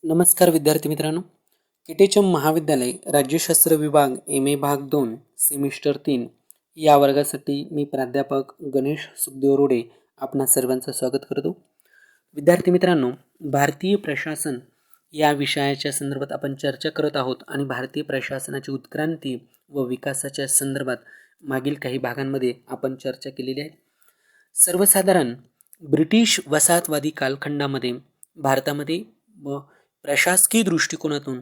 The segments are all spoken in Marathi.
नमस्कार विद्यार्थी मित्रांनो. किटेचम महाविद्यालय राज्यशास्त्र विभाग MA भाग 2 सेमिस्टर 3 या वर्गासाठी मी प्राध्यापक गणेश सुखदेव रोडे आपणा सर्वांचं स्वागत करतो. विद्यार्थी मित्रांनो, भारतीय प्रशासन या विषयाच्या संदर्भात आपण चर्चा करत आहोत आणि भारतीय प्रशासनाची उत्क्रांती व विकासाच्या संदर्भात मागील काही भागांमध्ये आपण चर्चा केलेली आहे. सर्वसाधारण ब्रिटिश वसाहतवादी कालखंडामध्ये भारतामध्ये प्रशासकीय दृष्टिकोनातून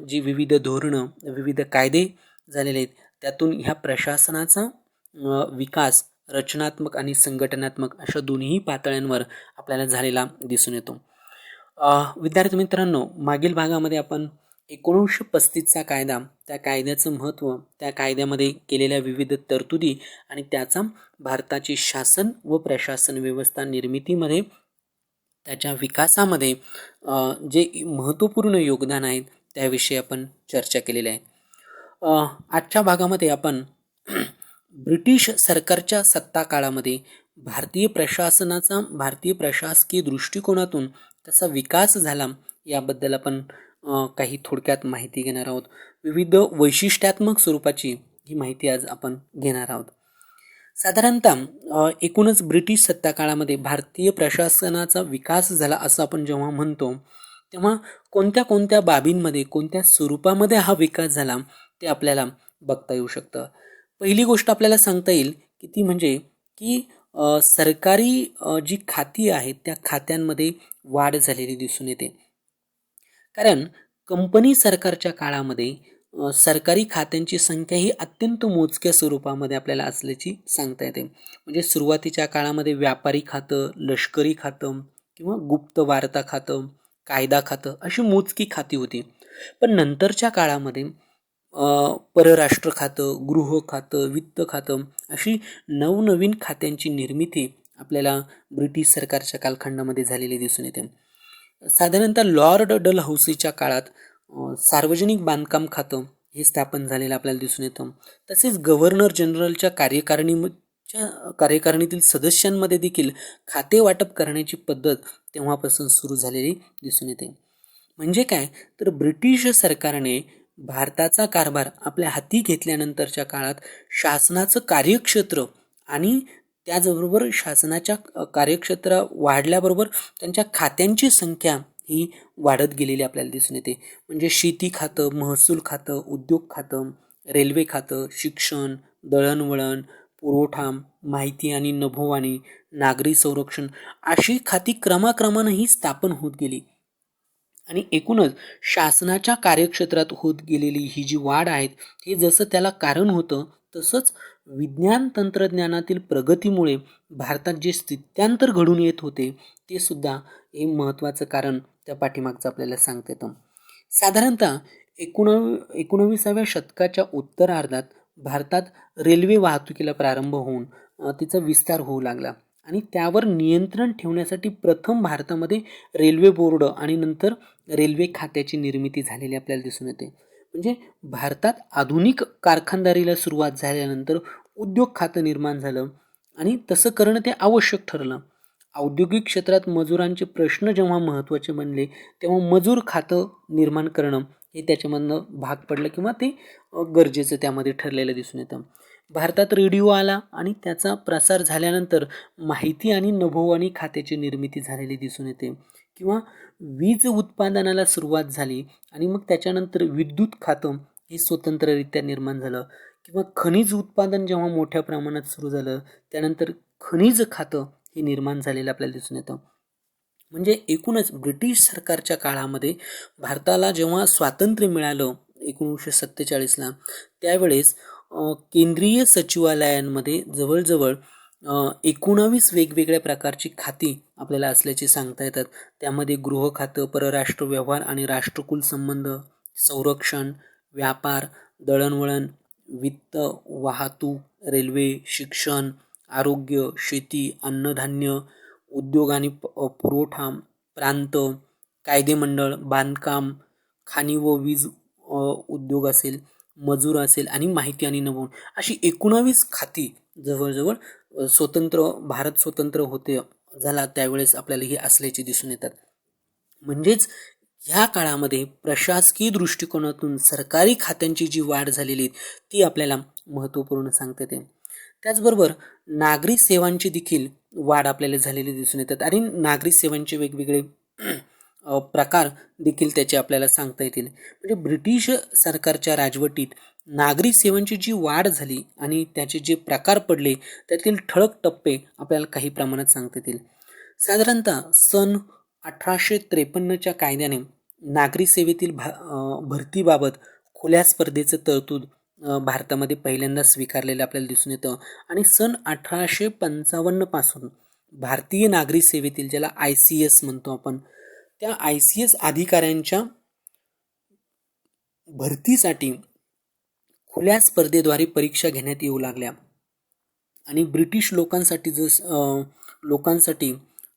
जी विविध धोरणं, विविध कायदे झालेले आहेत, त्यातून ह्या प्रशासनाचा विकास रचनात्मक आणि संघटनात्मक अशा दोन्ही पातळ्यांवर आपल्याला झालेला दिसून येतो. विद्यार्थी मित्रांनो, मागील भागामध्ये आपण 1935चा कायदा, त्या कायद्याचं महत्त्व, त्या कायद्यामध्ये केलेल्या विविध तरतुदी आणि त्याचा भारताची शासन व प्रशासन व्यवस्था निर्मितीमध्ये, त्याच्या विकासामध्ये जे महत्त्वपूर्ण योगदान आहे त्याविषयी आपण चर्चा केलेली आहे. आजच्या भागामध्ये आपण ब्रिटिश सरकारच्या सत्ता काळामध्ये भारतीय प्रशासनाचा, भारतीय प्रशासकीय दृष्टिकोनातून त्याचा विकास झाला याबद्दल आपण काही थोडक्यात माहिती घेणार आहोत. विविध वैशिष्ट्यात्मक स्वरूपाची ही माहिती आज आपण घेणार आहोत. साधारणतः एकूणच ब्रिटिश सत्ता काळामध्ये भारतीय प्रशासनाचा विकास झाला असं आपण जेव्हा म्हणतो, तेव्हा कोणत्या कोणत्या बाबींमध्ये, कोणत्या स्वरूपामध्ये हा विकास झाला ते आपल्याला बघता येऊ शकतं. पहिली गोष्ट आपल्याला सांगता येईल की ती म्हणजे की सरकारी जी खाती आहेत त्या खात्यांमध्ये वाढ झालेली दिसून येते. कारण कंपनी सरकारच्या काळामध्ये सरकारी खात्यांची संख्या ही अत्यंत मोजक्या स्वरूपामध्ये आपल्याला असल्याची सांगता येते. म्हणजे सुरुवातीच्या काळामध्ये व्यापारी खातं, लष्करी खातं किंवा गुप्त वार्ता खातं, कायदा खातं अशी मोजकी खाती होती. पण नंतरच्या काळामध्ये परराष्ट्र खातं, गृह खातं, वित्त खातं अशी नवनवीन खात्यांची निर्मिती आपल्याला ब्रिटिश सरकारच्या कालखंडामध्ये झालेली दिसून येते. साधारणतः लॉर्ड डलहौसीच्या काळात सार्वजनिक बांधकाम खातं हे स्थापन झालेलं आपल्याला दिसून येतं. तसेच गव्हर्नर जनरलच्या कार्यकारिणीतील सदस्यांमध्ये देखील खाते वाटप करण्याची पद्धत तेव्हापासून सुरू झालेली दिसून येते. म्हणजे काय तर ब्रिटिश सरकारने भारताचा कारभार आपल्या हाती घेतल्यानंतरच्या काळात शासनाचं कार्यक्षेत्र आणि त्याचबरोबर शासनाच्या कार्यक्षेत्र वाढल्याबरोबर त्यांच्या खात्यांची संख्या ही वाढत गेलेली आपल्याला दिसून येते. म्हणजे शेती खातं, महसूल खातं, उद्योग खातं, रेल्वे खातं, शिक्षण, दळणवळण, पुरवठा, माहिती आणि नभोवाणी, नागरी संरक्षण अशी खाती क्रमाक्रमानं ही स्थापन होत गेली. आणि एकूणच शासनाच्या कार्यक्षेत्रात होत गेलेली ही जी वाढ आहे हे जसं त्याला कारण होतं, तसंच विज्ञान तंत्रज्ञानातील प्रगतीमुळे भारतात जे स्थित्यांतर घडून येत होते ते सुद्धा हे महत्त्वाचं कारण त्या पाठीमागचं आपल्याला सांगता येतं. साधारणतः 19व्या शतकाच्या उत्तरार्धात भारतात रेल्वे वाहतुकीला प्रारंभ होऊन तिचा विस्तार होऊ लागला आणि त्यावर नियंत्रण ठेवण्यासाठी प्रथम भारतामध्ये रेल्वे बोर्ड आणि नंतर रेल्वे खात्याची निर्मिती झालेली आपल्याला दिसून येते. म्हणजे भारतात आधुनिक कारखानदारीला सुरुवात झाल्यानंतर उद्योग खातं निर्माण झालं आणि तसं करणं ते आवश्यक ठरलं. औद्योगिक क्षेत्रात मजुरांचे प्रश्न जेव्हा महत्त्वाचे बनले तेव्हा मजूर खातं निर्माण करणं हे त्याच्यामधनं भाग पडलं किंवा ते गरजेचं त्यामध्ये ठरलेलं दिसून येतं. भारतात रेडिओ आला आणि त्याचा प्रसार झाल्यानंतर माहिती आणि नभोवाणी खात्याची निर्मिती झालेली दिसून येते. किंवा वीज उत्पादनाला सुरुवात झाली आणि मग त्याच्यानंतर विद्युत खातं हे स्वतंत्ररित्या निर्माण झालं. किंवा खनिज उत्पादन जेव्हा मोठ्या प्रमाणात सुरू झालं त्यानंतर खनिज खातं हे निर्माण झालेलं आपल्याला दिसून येतं. म्हणजे एकूणच ब्रिटिश सरकारच्या काळामध्ये भारताला जेव्हा स्वातंत्र्य मिळालं 1947ला, त्यावेळेस केंद्रीय सचिवालयांमध्ये जवळजवळ 19 वेगवेगळ्या प्रकारची खाती आपल्याला असल्याची सांगता येतात. त्यामध्ये गृह खातं, परराष्ट्र व्यवहार आणि राष्ट्रकुल संबंध, संरक्षण, व्यापार, दळणवळण, वित्त, वाहतूक, रेल्वे, शिक्षण, आरोग्य, शेती, अन्नधान्य, उद्योग आणि पुरवठा, प्रांत, कायदेमंडळ, बांधकाम, खाणी व वीज उद्योग असेल, मजूर असेल आणि माहिती आणि नभोवाणी अशी 19 खाती जवळजवळ भारत स्वतंत्र होते झाला त्यावेळेस आपल्याला ही असल्याची दिसून येतात. म्हणजेच ह्या काळामध्ये प्रशासकीय दृष्टिकोनातून सरकारी खात्यांची जी वाढ झालेली ती आपल्याला महत्त्वपूर्ण सांगते ते. त्याचबरोबर नागरी सेवांची देखील वाढ आपल्याला झालेली दिसून येतात आणि नागरी सेवांचे वेगवेगळे प्रकार देखील त्याचे आपल्याला सांगता येतील. म्हणजे ब्रिटिश सरकारच्या राजवटीत नागरी सेवांची जी वाढ झाली आणि त्याचे जे प्रकार पडले त्यातील ठळक टप्पे आपल्याला काही प्रमाणात सांगता येतील. साधारणतः सन 1853च्या कायद्याने नागरी सेवेतील भरतीबाबत खुल्या स्पर्धेचं तरतूद भारतामध्ये पहिल्यांदा स्वीकारलेलं आपल्याला दिसून येतं आणि सन 1855 पासून भारतीय नागरी सेवेतील, ज्याला ICS म्हणतो आपण, त्या ICS अधिकाऱ्यांच्या भरतीसाठी खुल्या स्पर्धेद्वारे परीक्षा घेण्यात येऊ लागल्या आणि ब्रिटिश लोकांसाठी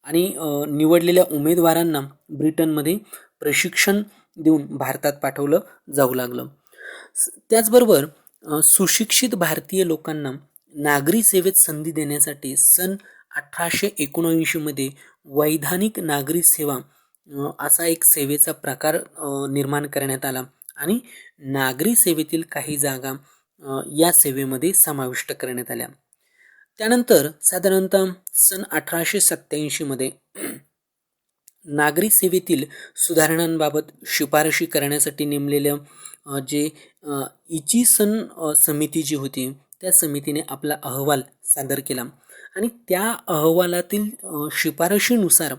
आणि निवडलेल्या उमेदवारांना ब्रिटनमध्ये प्रशिक्षण देऊन भारतात पाठवलं जाऊ लागलं. त्याचबरोबर सुशिक्षित भारतीय लोकांना नागरी सेवेत संधी देण्यासाठी सन 1879मध्ये वैधानिक नागरी सेवा असा एक सेवेचा प्रकार निर्माण करण्यात आला आणि नागरी सेवेतील काही जागा या सेवेमध्ये समाविष्ट करण्यात आल्या. त्यानंतर साधारणतः सन 1887मध्ये नागरी सेवेतील सुधारणांबाबत शिफारशी करण्यासाठी नेमलेल्या जे इचिसन समिती जी होती त्या समितीने आपला अहवाल सादर केला आणि त्या अहवालातील शिफारशीनुसार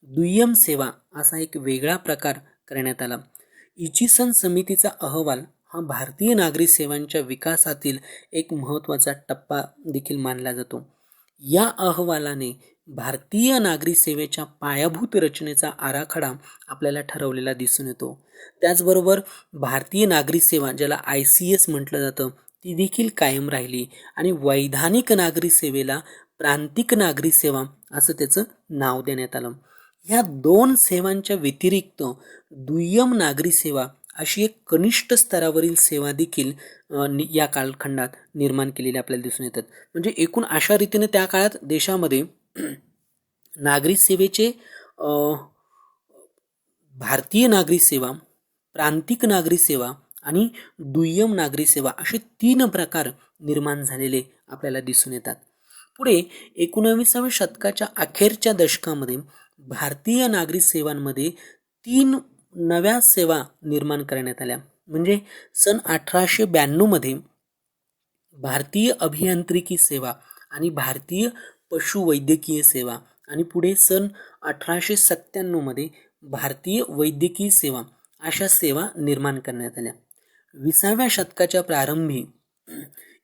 दुय्यम सेवा असा एक वेगळा प्रकार करण्यात आला. इचिसन समितीचा अहवाल हा भारतीय नागरी सेवांच्या विकासातील एक महत्त्वाचा टप्पा देखील मानला जातो. या अहवालाने भारतीय नागरी सेवेच्या पायाभूत रचनेचा आराखडा आपल्याला ठरवलेला दिसून येतो. त्याचबरोबर भारतीय नागरी सेवा, ज्याला ICS म्हटलं जातं, ती देखील कायम राहिली आणि वैधानिक नागरी सेवेला प्रांतिक नागरी सेवा असं त्याचं नाव देण्यात आलं. ह्या दोन सेवांच्या व्यतिरिक्त दुय्यम नागरी सेवा अशी एक कनिष्ठ स्तरावरील सेवा देखील या कालखंडात निर्माण केलेल्या आपल्याला दिसून येतात. म्हणजे एकूण अशा रीतीने त्या काळात देशामध्ये नागरी सेवेचे भारतीय नागरी सेवा, प्रांतिक नागरी सेवा आणि दुय्यम नागरी सेवा असे 3 प्रकार निर्माण झालेले आपल्याला दिसून येतात. पुढे 19व्या शतकाच्या अखेरच्या दशकामध्ये भारतीय नागरी सेवांमध्ये 3 नव्या सेवा निर्माण करण्यात आल्या. म्हणजे सन 1892मध्ये भारतीय अभियांत्रिकी सेवा आणि भारतीय पशुवैद्यकीय सेवा आणि पुढे सन 1897मध्ये भारतीय वैद्यकीय सेवा अशा सेवा निर्माण करण्यात आल्या. 20व्या शतकाच्या प्रारंभी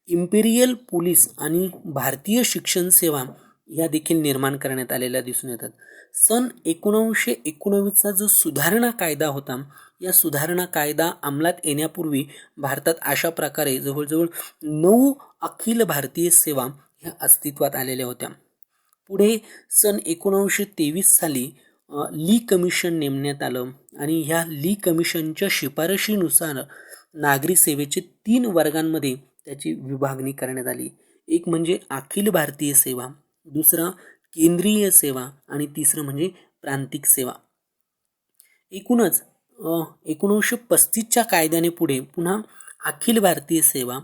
इम्पेरियल पोलीस आणि भारतीय शिक्षण सेवा या देखील निर्माण करण्यात आलेल्या दिसून येतात. सन 1919चा जो सुधारणा कायदा होता, या सुधारणा कायदा अंमलात येण्यापूर्वी भारतात अशा प्रकारे जवळजवळ 9 अखिल भारतीय सेवा ह्या अस्तित्वात आलेल्या होत्या. पुढे सन 1923 साली ली कमिशन नेमण्यात आलं आणि ह्या ली कमिशनच्या शिफारशीनुसार नागरी सेवेचे 3 वर्गांमध्ये त्याची विभागणी करण्यात आली. एक म्हणजे अखिल भारतीय सेवा, दुसरा केंद्रीय सेवा आणि तिसरं म्हणजे प्रांतिक सेवा. एकूणच 1935च्या कायद्याने पुढे पुन्हा अखिल भारतीय सेवा,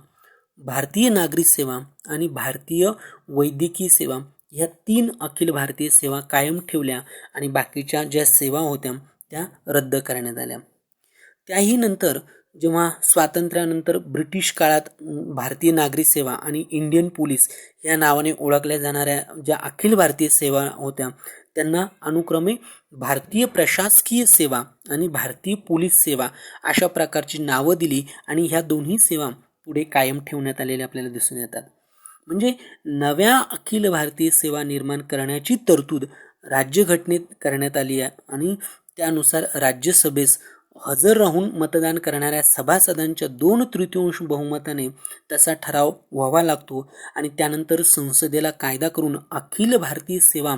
भारतीय नागरी सेवा आणि भारतीय वैद्यकीय सेवा ह्या 3 अखिल भारतीय सेवा कायम ठेवल्या आणि बाकीच्या ज्या सेवा होत्या त्या रद्द करण्यात आल्या. त्याही नंतर जेव्हा स्वातंत्र्यानंतर ब्रिटिश काळात भारतीय नागरी सेवा आणि इंडियन पोलीस या नावाने ओळखल्या जाणाऱ्या ज्या अखिल भारतीय सेवा होत्या त्यांना अनुक्रमे भारतीय प्रशासकीय सेवा आणि भारतीय पोलीस सेवा अशा प्रकारची नावं दिली आणि ह्या दोन्ही सेवा पुढे कायम ठेवण्यात आलेल्या आपल्याला दिसून येतात. म्हणजे नव्या अखिल भारतीय सेवा निर्माण करण्याची तरतूद राज्यघटनेत करण्यात आली आहे आणि त्यानुसार राज्यसभेस हजर राहून मतदान करणाऱ्या सभासदांच्या 2/3 बहुमताने तसा ठराव व्हावा लागतो आणि त्यानंतर संसदेला कायदा करून अखिल भारतीय सेवा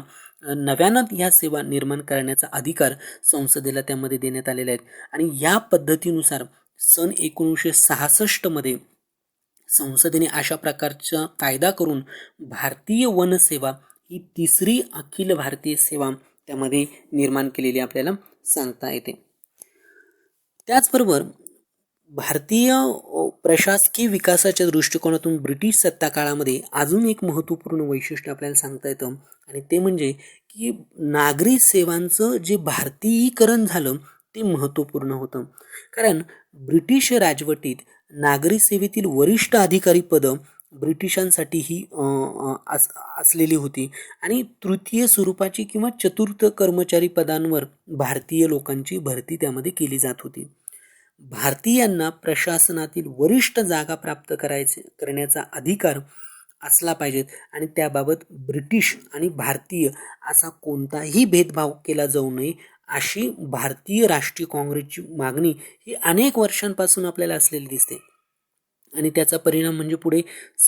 नव्यानं ह्या सेवा निर्माण करण्याचा अधिकार संसदेला त्यामध्ये देण्यात आलेला आहे. आणि या पद्धतीनुसार सन 1966मध्ये संसदेने अशा प्रकारचा कायदा करून भारतीय वनसेवा ही 3री अखिल भारतीय सेवा त्यामध्ये निर्माण केलेली आपल्याला सांगता येते. त्याचबरोबर भारतीय प्रशासकीय विकासाच्या दृष्टिकोनातून ब्रिटिश सत्ता काळामध्ये अजून एक महत्त्वपूर्ण वैशिष्ट्य आपल्याला सांगता येतं, आणि ते म्हणजे की नागरी सेवांचं जे भारतीयीकरण झालं ते महत्त्वपूर्ण होतं. कारण ब्रिटिश राजवटीत नागरी सेवेतील वरिष्ठ अधिकारी पदं ब्रिटिशांसाठी ही असलेली होती, आणि तृतीय स्वरूपाची किंवा चतुर्थ कर्मचारी पदांवर भारतीय लोकांची भरती त्यामध्ये केली जात होती. भारतीयांना प्रशासनातील वरिष्ठ जागा प्राप्त करण्याचा अधिकार असला पाहिजेत, आणि त्याबाबत ब्रिटिश आणि भारतीय असा कोणताही भेदभाव केला जाऊ नये अशी भारतीय राष्ट्रीय काँग्रेसची मागणी ही अनेक वर्षांपासून आपल्याला असलेली दिसते. आणि त्याचा परिणाम म्हणजे पुढे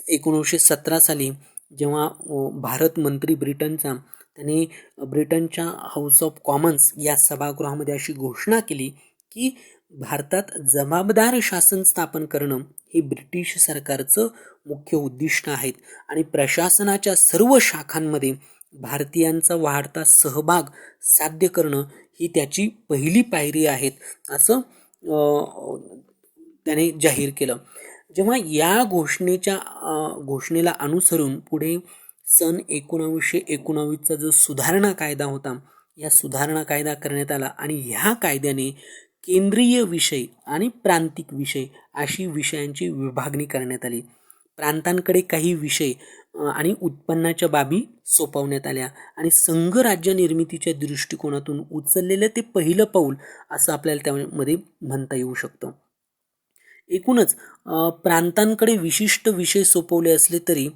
1917 साली जेव्हा भारत मंत्री ब्रिटनचा त्याने ब्रिटनच्या हाऊस ऑफ कॉमन्स या सभागृहामध्ये अशी घोषणा केली की भारतात जबाबदार शासन स्थापन करणं हे ब्रिटिश सरकारचं मुख्य उद्दिष्ट आहेत, आणि प्रशासनाच्या सर्व शाखांमध्ये भारतीयांचा वाढता सहभाग साध्य करणं ही त्याची पहिली पायरी आहेत, असं त्याने जाहीर केलं. जेव्हा या घोषणेला अनुसरून पुढे सन 1919चा जो सुधारणा कायदा होता, या सुधारणा कायदा करण्यात आला, आणि ह्या कायद्याने केंद्रीय विषय आणि प्रांतिक विषय अशी विषयांची विभागणी करण्यात आली. प्रांतांकडे काही विषय आणि उत्पन्नाच्या बाबी सोपवण्यात आल्या, आणि संघराज्य निर्मितीच्या दृष्टिकोनातून उचललेलं ते पहिलं पाऊल असं आपल्याला त्यामध्ये म्हणता येऊ शकतं. एकूणच प्रांतांकडे विशिष्ट विषय सोपवले असले तरी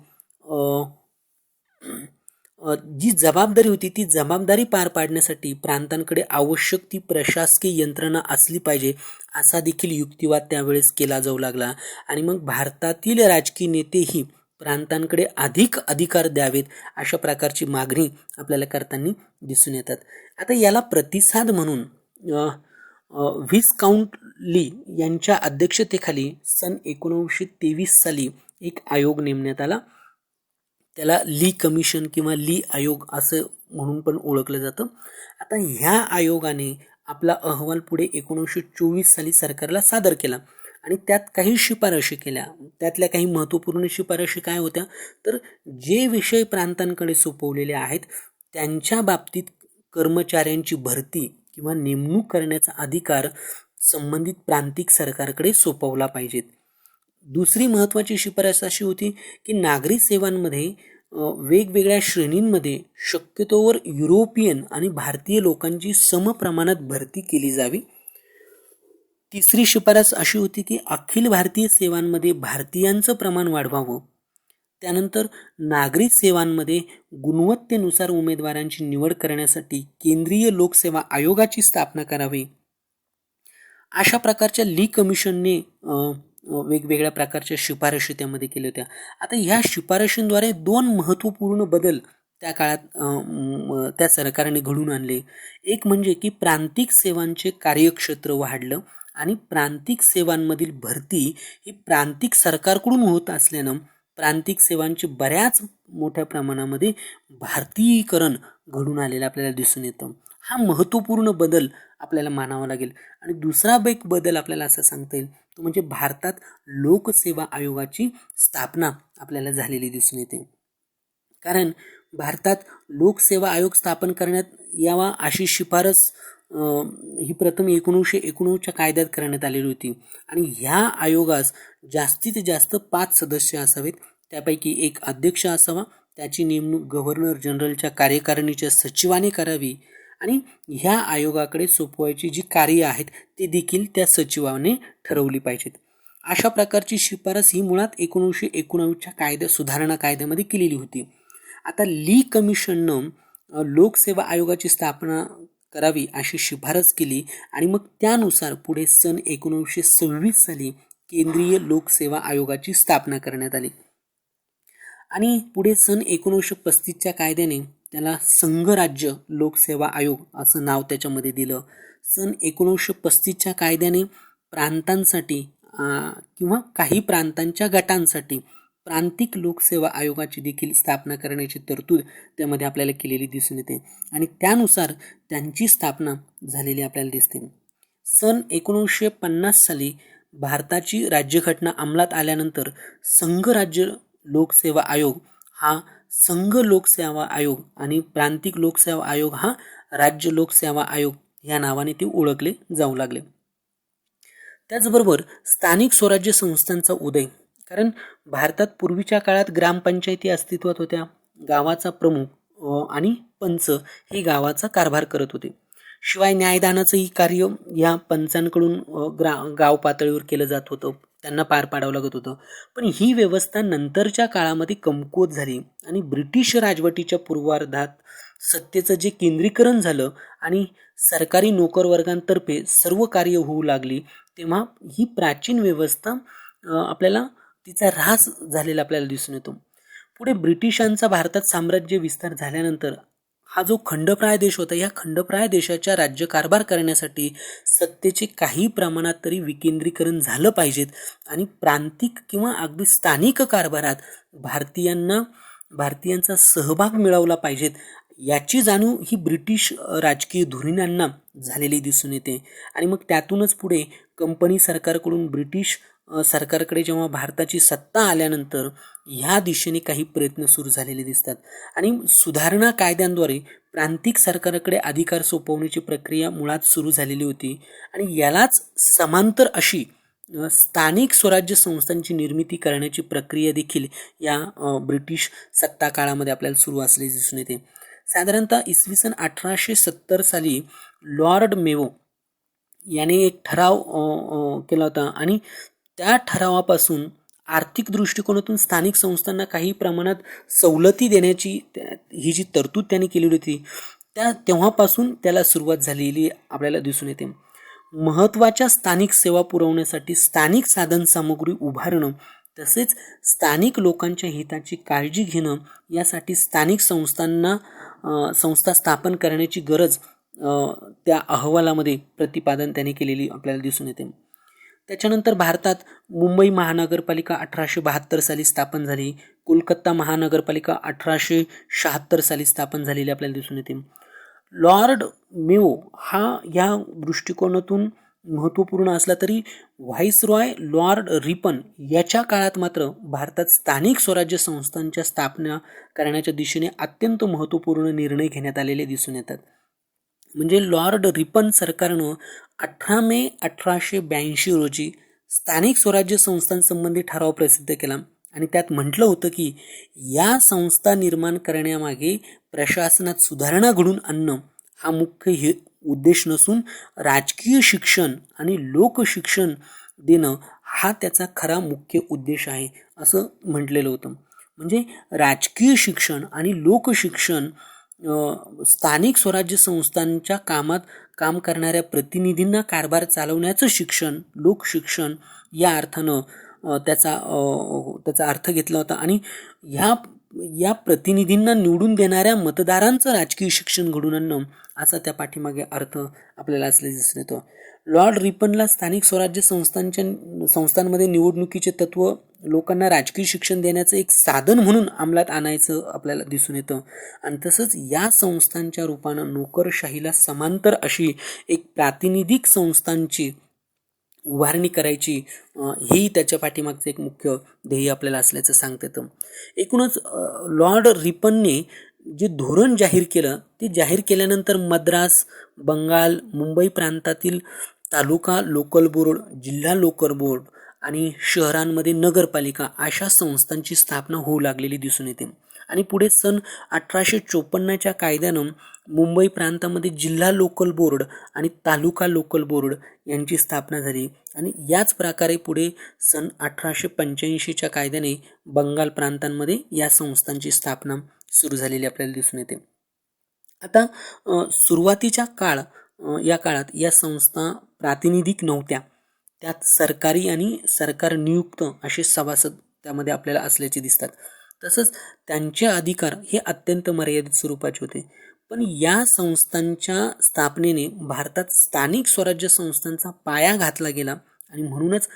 जी जबाबदारी होती ती जबाबदारी पार पाडण्यासाठी प्रांतांकडे आवश्यक ती प्रशासकीय यंत्रणा असली पाहिजे असा देखील युक्तिवाद त्यावेळेस केला जाऊ लागला, आणि मग भारतातील राजकीय नेतेही प्रांतांकडे अधिक अधिकार द्यावेत अशा प्रकारची मागणी आपल्याला करताना दिसून येतात. आता याला प्रतिसाद म्हणून व्हिस्काउंट ली यांच्या अध्यक्षतेखाली सन 1923 साली एक आयोग नेमण्यात आला. त्याला ली कमिशन किंवा ली आयोग असं म्हणून पण ओळखलं जातं. आता ह्या आयोगाने आपला अहवाल पुढे 1924 साली सरकारला सादर केला, आणि त्यात काही शिफारशी केल्या. त्यातल्या काही महत्त्वपूर्ण शिफारशी काय होत्या, तर जे विषय प्रांतांकडे सोपवलेले आहेत त्यांच्या बाबतीत कर्मचाऱ्यांची भरती किंवा नेमणूक करण्याचा अधिकार संबंधित प्रांतिक सरकारकडे सोपवला पाहिजेत. दुसरी महत्त्वाची शिफारस अशी होती की नागरी सेवांमध्ये वेगवेगळ्या श्रेणींमध्ये शक्यतोवर युरोपियन आणि भारतीय लोकांची समप्रमाणात भरती केली जावी. तिसरी शिफारस अशी होती की अखिल भारतीय सेवांमध्ये भारतीयांचं प्रमाण वाढवावं. त्यानंतर नागरी सेवांमध्ये गुणवत्तेनुसार उमेदवारांची निवड करण्यासाठी केंद्रीय लोकसेवा आयोगाची स्थापना करावी. अशा प्रकारच्या ली कमिशनने वेगवेगळ्या प्रकारच्या शिफारशी त्यामध्ये केल्या होत्या. आता ह्या शिफारशींद्वारे दोन महत्त्वपूर्ण बदल त्या काळात त्या सरकारने घडून आणले. एक म्हणजे की प्रांतिक सेवांचे कार्यक्षेत्र वाढलं, आणि प्रांतिक सेवांमधील भरती ही प्रांतिक सरकारकडून होत असल्यानं प्रांतिक सेवांचे बऱ्याच मोठ्या प्रमाणामध्ये भारतीयीकरण घडून आलेलं आपल्याला दिसून येतं. हा महत्त्वपूर्ण बदल आपल्याला मानावा लागेल. आणि दुसरा एक बदल आपल्याला असं सांगता येईल तो म्हणजे भारतात लोकसेवा आयोगाची स्थापना आपल्याला झालेली दिसून येते. कारण भारतात लोकसेवा आयोग स्थापन करण्यात यावा अशी शिफारस ही प्रथम 1919च्या कायद्यात करण्यात आलेली होती, आणि ह्या आयोगास जास्तीत जास्त 5 सदस्य असावेत. त्यापैकी एक अध्यक्ष असावा, त्याची नेमणूक गव्हर्नर जनरलच्या कार्यकारिणीच्या सचिवाने करावी, आणि ह्या आयोगाकडे सोपवायची जी कार्य आहेत ते देखील त्या सचिवाने ठरवली पाहिजेत. अशा प्रकारची शिफारस ही मुळात 1919च्या सुधारणा कायद्यामध्ये केलेली होती. आता ली कमिशननं लोकसेवा आयोगाची स्थापना करावी अशी शिफारस केली, आणि मग त्यानुसार पुढे सन 1926 साली केंद्रीय लोकसेवा आयोगाची स्थापना करण्यात आली, आणि पुढे सन 1935च्या कायद्याने त्याला संघराज्य लोकसेवा आयोग असं नाव त्याच्यामध्ये दिलं. सन 1935च्या कायद्याने प्रांतांसाठी किंवा काही प्रांतांच्या गटांसाठी प्रांतिक लोकसेवा आयोगाची देखील स्थापना करण्याची तरतूद त्यामध्ये आपल्याला केलेली दिसून येते, आणि त्यानुसार त्यांची स्थापना झालेली आपल्याला दिसते. सन 1950 साली भारताची राज्यघटना अंमलात आल्यानंतर संघ राज्य लोकसेवा आयोग हा संघ लोकसेवा आयोग आणि प्रांतिक लोकसेवा आयोग हा राज्य लोकसेवा आयोग या नावाने ते ओळखले जाऊ लागले. त्याचबरोबर स्थानिक स्वराज्य संस्थांचा उदय, कारण भारतात पूर्वीच्या काळात ग्रामपंचायती अस्तित्वात होत्या. गावाचा प्रमुख आणि पंच हे गावाचा कारभार करत होते. शिवाय न्यायदानाचंही कार्य या पंचांकडून गाव पातळीवर केलं जात होतं, त्यांना पार पाडावं लागत होतं. पण ही व्यवस्था नंतरच्या काळामध्ये कमकुवत झाली आणि ब्रिटिश राजवटीच्या पूर्वार्धात सत्तेचं जे केंद्रीकरण झालं आणि सरकारी नोकरवर्गांतर्फे सर्व कार्य होऊ लागली, तेव्हा ही प्राचीन व्यवस्था आपल्याला तिचा ऱ्हास झालेला आपल्याला दिसून येतो. पुढे ब्रिटिशांचा भारतात साम्राज्य विस्तार झाल्यानंतर हा जो खंडप्राय देश होता, या खंडप्राय देशाच्या राज्यकारभार करण्यासाठी सत्तेचे काही प्रमाणात तरी विकेंद्रीकरण झालं पाहिजेत आणि प्रांतिक किंवा अगदी स्थानिक कारभारात भारतीयांचा सहभाग मिळवला पाहिजेत, याची जाणीव ही ब्रिटिश राजकीय धुरीणांना झालेली दिसून येते. आणि मग त्यातूनच पुढे कंपनी सरकारकडून ब्रिटिश सरकारकडे जेव्हा भारताची सत्ता आल्यानंतर ह्या दिशेने काही प्रयत्न सुरू झालेले दिसतात आणि सुधारणा कायद्यांद्वारे प्रांतिक सरकारकडे अधिकार सोपवण्याची प्रक्रिया मुळात सुरू झालेली होती. आणि यालाच समांतर अशी स्थानिक स्वराज्य संस्थांची निर्मिती करण्याची प्रक्रिया देखील या ब्रिटिश सत्ता काळामध्ये आपल्याला सुरू असल्याचे दिसून येते. साधारणतः इसवी सन 1870 साली लॉर्ड मेयो याने एक ठराव केला होता आणि त्या ठरावापासून आर्थिक दृष्टिकोनातून स्थानिक संस्थांना काही प्रमाणात सवलती देण्याची ही जी तरतूद त्यांनी केलेली होती, तेव्हापासून त्याला सुरुवात झालेली आपल्याला दिसून येते. महत्त्वाच्या स्थानिक सेवा पुरवण्यासाठी स्थानिक साधनसामुग्री उभारणं तसेच स्थानिक लोकांच्या हिताची काळजी घेणं यासाठी स्थानिक संस्था स्थापन करण्याची गरज त्या अहवालामध्ये प्रतिपादन त्याने केलेली आपल्याला दिसून येते. त्याच्यानंतर भारतात मुंबई महानगरपालिका 1872 साली स्थापन झाली. कोलकाता महानगरपालिका 1876 साली स्थापन झालेली आपल्याला दिसून येते. लॉर्ड मेयो हा या दृष्टिकोनातून महत्त्वपूर्ण असला तरी व्हाईसरॉय लॉर्ड रिपन याच्या काळात मात्र भारतात स्थानिक स्वराज्य संस्थांच्या स्थापना करण्याच्या दिशेने अत्यंत महत्त्वपूर्ण निर्णय घेण्यात आलेले दिसून येतात. म्हणजे लॉर्ड रिपन सरकारनं 18 मे 1882 रोजी स्थानिक स्वराज्य संस्थांसंबंधी ठराव प्रसिद्ध केला आणि त्यात म्हटलं होतं की या संस्था निर्माण करण्यामागे प्रशासनात सुधारणा घडवून आणणं हा मुख्य उद्देश नसून राजकीय शिक्षण आणि लोकशिक्षण देणं हा त्याचा खरा मुख्य उद्देश आहे असं म्हटलेलं होतं. म्हणजे राजकीय शिक्षण आणि लोकशिक्षण स्थानिक स्वराज्य संस्थांच्या कामात काम करणाऱ्या प्रतिनिधींना कारभार चालवण्याचं शिक्षण, लोकशिक्षण या अर्थानं त्याचा अर्थ घेतला होता आणि या प्रतिनिधींना निवडून देणाऱ्या मतदारांचं राजकीय शिक्षण घडवून आणणं असा त्या पाठीमागे अर्थ आपल्याला असल्याचे दिसून येतो. लॉर्ड रिपनला स्थानिक स्वराज्य संस्थांमध्ये निवडणुकीचे तत्व लोकांना राजकीय शिक्षण देण्याचं एक साधन म्हणून अंमलात आणायचं आपल्याला दिसून येतं आणि तसंच या संस्थांच्या रूपानं नोकरशाहीला समांतर अशी एक प्रातिनिधिक संस्थांची उभारणी करायची हेही त्याच्या पाठीमागचं एक मुख्य ध्येय आपल्याला असल्याचं सांगता येतं. एकूणच लॉर्ड रिपनने जे धोरण जाहीर केलं ते जाहीर केल्यानंतर मद्रास, बंगाल, मुंबई प्रांतातील तालुका लोकल बोर्ड, जिल्हा लोकल बोर्ड आणि शहरांमध्ये नगरपालिका अशा संस्थांची स्थापना होऊ लागलेली दिसून येते. आणि पुढे सन 1854च्या कायद्यानं मुंबई प्रांतामध्ये जिल्हा लोकल बोर्ड आणि तालुका लोकल बोर्ड यांची स्थापना झाली आणि याच प्रकारे पुढे सन 1885च्या कायद्याने बंगाल प्रांतांमध्ये या संस्थांची स्थापना सुरू झालेली आपल्याला दिसून येते. आता सुरुवातीच्या या काळात या संस्था प्रातिनिधिक नव्हत्या, त्यात सरकारी आणि सरकार नियुक्त असे सभासद त्यामध्ये आपल्याला असल्याचे दिसतात. तसंच त्यांचे अधिकार हे अत्यंत मर्यादित स्वरूपाचे होते. पण या संस्थांच्या स्थापनेने भारतात स्थानिक स्वराज्य संस्थांचा पाया घातला गेला आणि म्हणूनच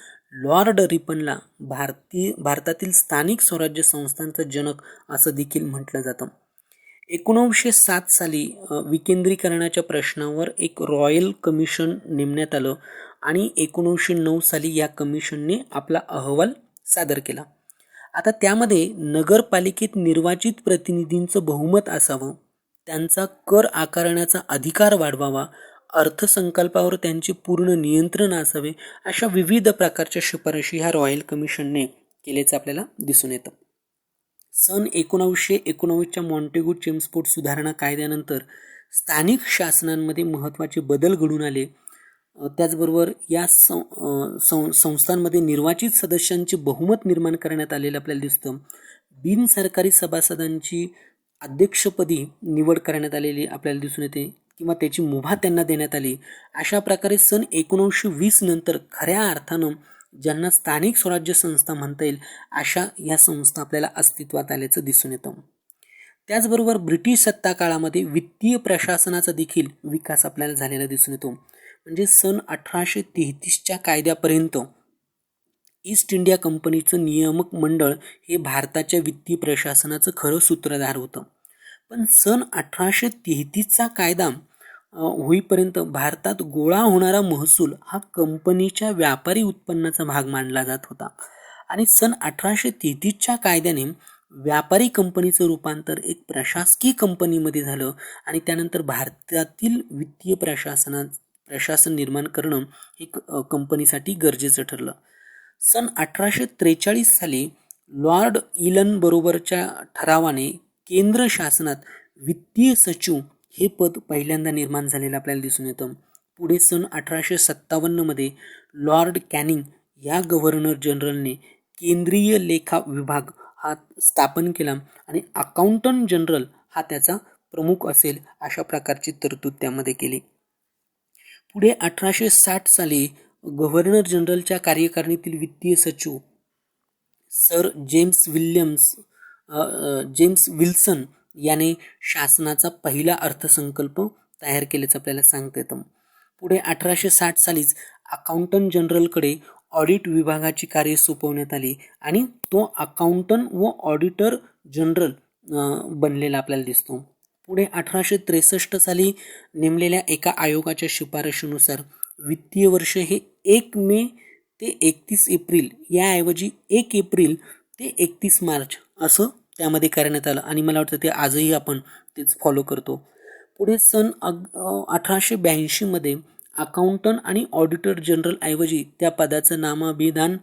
लॉर्ड रिपनला भारतातील स्थानिक स्वराज्य संस्थांचा जनक असं देखील म्हटलं जातं. 1907 साली विकेंद्रीकरणाच्या प्रश्नावर एक रॉयल कमिशन नेमण्यात आलं आणि 1909 साली या कमिशनने आपला अहवाल सादर केला. आता त्यामध्ये नगरपालिकेत निर्वाचित प्रतिनिधींचं बहुमत असावं, त्यांचा कर आकारण्याचा अधिकार वाढवावा, अर्थसंकल्पावर त्यांचे पूर्ण नियंत्रण असावे, अशा विविध प्रकारच्या शिफारशी ह्या रॉयल कमिशनने केल्याचं आपल्याला दिसून येतं. सन 1919च्या मॉन्टेगू चेम्स्फोर्ड सुधारणा कायद्यानंतर स्थानिक शासनांमध्ये महत्त्वाचे बदल घडून आले. त्याचबरोबर या संस्थांमध्ये निर्वाचित सदस्यांचे बहुमत निर्माण करण्यात आलेलं आपल्याला दिसतं. बिनसरकारी सभासदांची अध्यक्षपदी निवड करण्यात आलेली आपल्याला दिसून येते किंवा त्याची मुभा त्यांना देण्यात आली. अशा प्रकारे सन 1920 नंतर खऱ्या अर्थानं ज्यांना स्थानिक स्वराज्य संस्था म्हणता येईल अशा या संस्था आपल्याला अस्तित्वात आल्याचं दिसून येतं. त्याचबरोबर ब्रिटिश सत्ता काळामध्ये वित्तीय प्रशासनाचा देखील विकास आपल्याला झालेला दिसून येतो. म्हणजे सन 1833च्या कायद्यापर्यंत ईस्ट इंडिया कंपनीचं नियामक मंडळ हे भारताच्या वित्तीय प्रशासनाचं खरं सूत्रधार होतं. पण सन 1833चा कायदा होईपर्यंत भारतात गोळा होणारा महसूल हा कंपनीच्या व्यापारी उत्पन्नाचा भाग मानला जात होता आणि सन 1833च्या कायद्याने व्यापारी कंपनीचं रूपांतर एक प्रशासकीय कंपनीमध्ये झालं आणि त्यानंतर भारतातील वित्तीय प्रशासन निर्माण करणं हे कंपनीसाठी गरजेचं ठरलं. सन 1843 साली लॉर्ड इलन बरोबरच्या ठरावाने केंद्र शासनात वित्तीय सचिव हे पद पहिल्यांदा निर्माण झालेलं आपल्याला दिसून येतं. पुढे सन 1857मध्ये लॉर्ड कॅनिंग या गव्हर्नर जनरलने केंद्रीय लेखा विभाग हा स्थापन केला आणि अकाउंटंट जनरल हा त्याचा प्रमुख असेल अशा प्रकारची तरतूद त्यामध्ये केली. पुढे 1860 साली गव्हर्नर जनरलच्या कार्यकारिणीतील वित्तीय सचिव सर जेम्स विल्सन याने शासनाचा पहिला अर्थसंकल्प तयार केल्याचं आपल्याला सांगता येतं. पुढे 1860 सालीच अकाउंटंट जनरलकडे ऑडिट विभागाची कार्य सोपवण्यात आली आणि तो अकाउंटंट व ऑडिटर जनरल बनलेला आपल्याला दिसतो. पुढे 1863 साली नेमलेल्या एका आयोगाच्या शिफारशीनुसार वित्तीय वर्ष हे 1 मे ते 31 एप्रिल याऐवजी 1 एप्रिल ते 31 मार्च असं त्यामध्ये करण्यात आलं आणि मला वाटतं ते आजही आपण तेच फॉलो करतो. पुढे सन 1882मध्ये अकाउंटंट आणि ऑडिटर जनरल ऐवजी त्या पदाचं नामाभिधान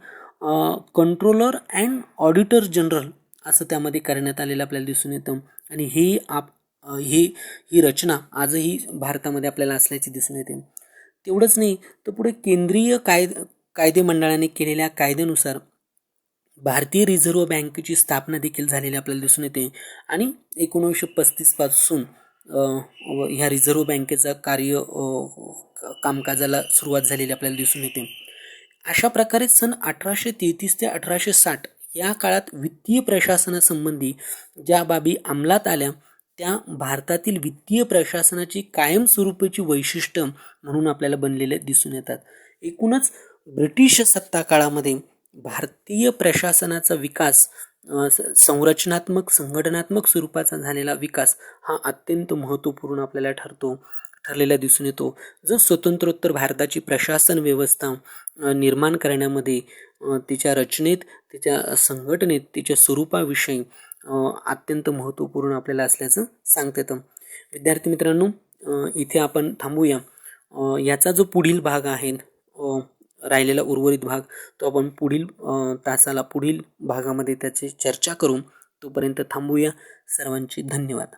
कंट्रोलर अँड ऑडिटर जनरल असं त्यामध्ये करण्यात आलेलं आपल्याला दिसून येतं आणि ही रचना आजही भारतामध्ये आपल्याला असल्याची दिसून येते. तेवढंच नाही तर पुढे केंद्रीय कायदे मंडळाने केलेल्या कायद्यानुसार भारतीय रिझर्व्ह बँकेची स्थापना देखील झालेली आपल्याला दिसून येते आणि 1935 पासून ह्या रिझर्व्ह बँकेचा कामकाजाला सुरुवात झालेली आपल्याला दिसून येते. अशा प्रकारे सन 1833 ते 1860 या काळात वित्तीय प्रशासनासंबंधी ज्या बाबी अंमलात आल्या त्या भारतातील वित्तीय प्रशासनाची कायमस्वरूपीची वैशिष्ट्य म्हणून आपल्याला बनलेले दिसून येतात. एकूणच ब्रिटिश सत्ता काळामध्ये भारतीय प्रशासनाचा विकास संरचनात्मक संघटनात्मक स्वरूपाचा झालेला विकास हा अत्यंत महत्त्वपूर्ण आपल्याला ठरलेला दिसून येतो. जो स्वतंत्रोत्तर भारताची प्रशासन व्यवस्था निर्माण करण्यामध्ये तिच्या रचनेत, तिच्या संघटनेत, तिच्या स्वरूपाविषयी अत्यंत महत्त्वपूर्ण आपल्याला असल्याचं सांगता येतं. विद्यार्थी मित्रांनो, इथे आपण थांबूया. याचा जो पुढील भाग आहे, राहिलेला उर्वरित भाग, तो आपण पुढील भागामध्ये त्याची चर्चा करू. तोपर्यंत थांबूया. सर्वांचे धन्यवाद.